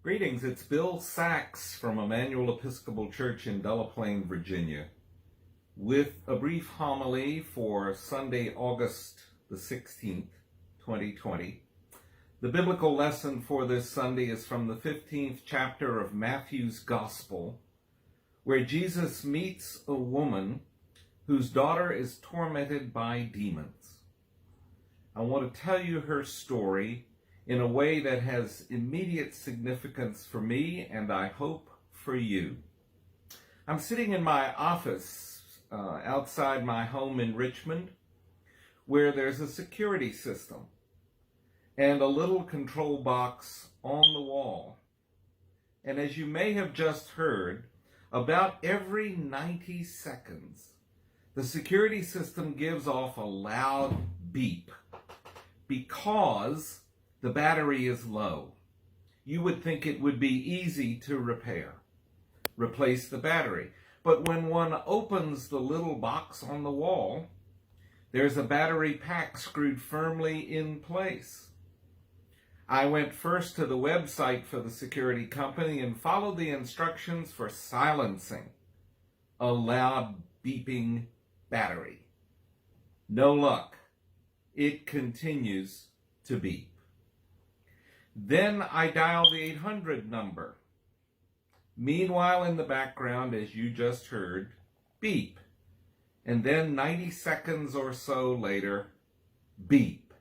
Greetings, it's Bill Sachs from Emmanuel Episcopal Church in Delaplane, Virginia, with a brief homily for Sunday, August the 16th, 2020. The biblical lesson for this Sunday is from the 15th chapter of Matthew's Gospel, where Jesus meets a woman whose daughter is tormented by demons. I want to tell you her story in a way that has immediate significance for me and I hope for you. I'm sitting in my office outside my home in Richmond, where there's a security system and a little control box on the wall. And as you may have just heard, about every 90 seconds, the security system gives off a loud beep because the battery is low. You would think it would be easy to replace the battery. But when one opens the little box on the wall, there's a battery pack screwed firmly in place. I went first to the website for the security company and followed the instructions for silencing a loud beeping battery. No luck. It continues to beep. Then I dial the 800 number. Meanwhile, in the background, as you just heard, beep. And then 90 seconds or so later, beep.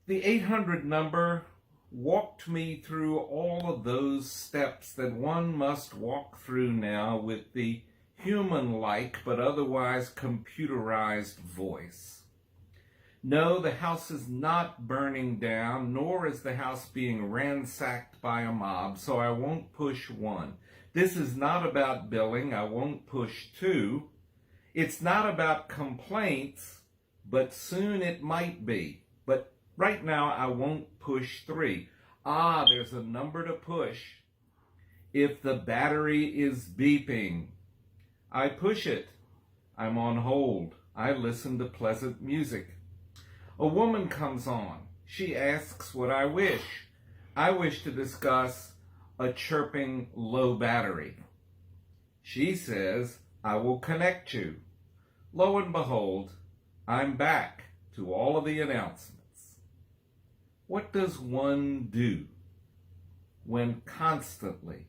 The 800 number walked me through all of those steps that one must walk through now with the human-like but otherwise computerized voice. No, the house is not burning down, nor is the house being ransacked by a mob, so I won't push 1. This is not about billing. I won't push 2. It's not about complaints, but soon it might be. But right now I won't push 3. There's a number to push. If the battery is beeping, I push it. I'm on hold. I listen to pleasant music. A woman comes on. She asks what I wish. I wish to discuss a chirping low battery. She says, I will connect you. Lo and behold, I'm back to all of the announcements. What does one do when constantly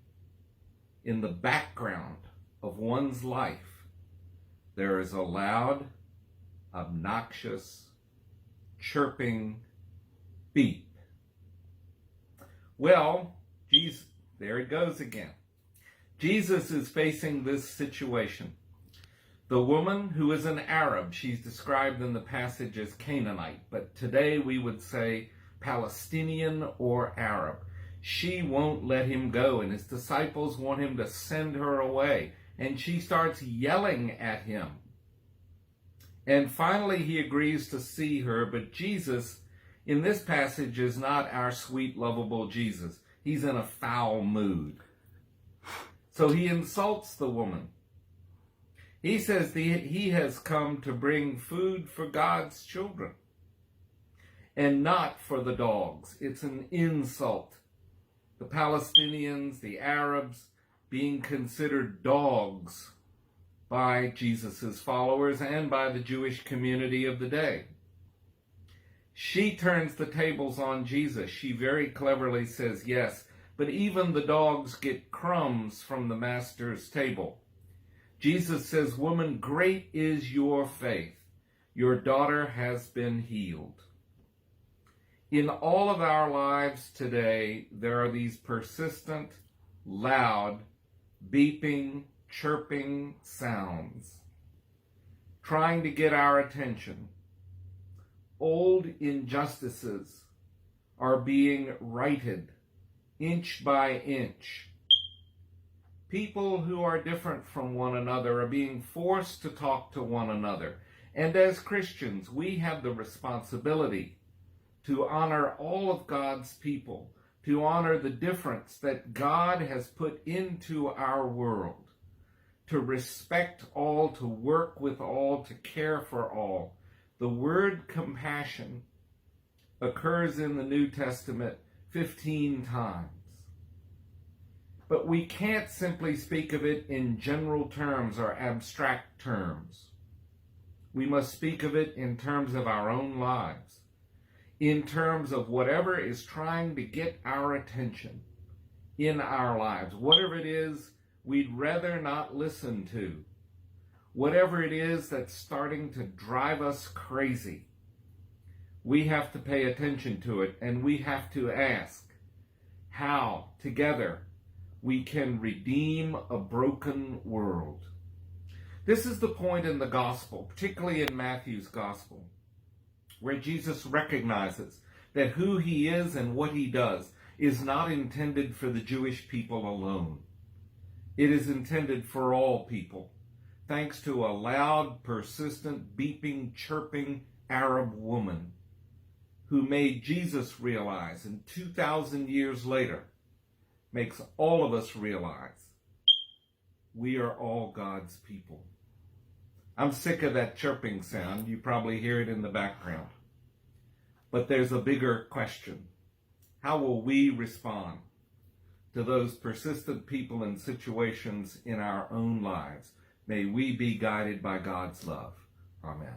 in the background of one's life there is a loud, obnoxious, chirping beep? Well, there it goes again. Jesus is facing this situation. The woman, who is an Arab, she's described in the passage as Canaanite, but today we would say Palestinian or Arab. She won't let him go, and his disciples want him to send her away, and she starts yelling at him. And finally, he agrees to see her, but Jesus, in this passage, is not our sweet, lovable Jesus. He's in a foul mood. So he insults the woman. He says he has come to bring food for God's children and not for the dogs. It's an insult. The Palestinians, the Arabs, being considered dogs by Jesus' followers and by the Jewish community of the day. She turns the tables on Jesus. She very cleverly says, yes, but even the dogs get crumbs from the master's table. Jesus says, woman, great is your faith. Your daughter has been healed. In all of our lives today, there are these persistent, loud, beeping, chirping sounds trying to get our attention. Old injustices are being righted inch by inch. People who are different from one another are being forced to talk to one another. And as Christians, we have the responsibility to honor all of God's people, to honor the difference that God has put into our world, to respect all, to work with all, to care for all. The word compassion occurs in the New Testament 15 times. But we can't simply speak of it in general terms or abstract terms. We must speak of it in terms of our own lives, in terms of whatever is trying to get our attention in our lives, whatever it is we'd rather not listen to, whatever it is that's starting to drive us crazy. We have to pay attention to it, and we have to ask how, together, we can redeem a broken world. This is the point in the gospel, particularly in Matthew's gospel, where Jesus recognizes that who he is and what he does is not intended for the Jewish people alone. It is intended for all people, thanks to a loud, persistent, beeping, chirping Arab woman who made Jesus realize, and 2,000 years later, makes all of us realize we are all God's people. I'm sick of that chirping sound. You probably hear it in the background. But there's a bigger question. How will we respond to those persistent people and situations in our own lives? May we be guided by God's love. Amen.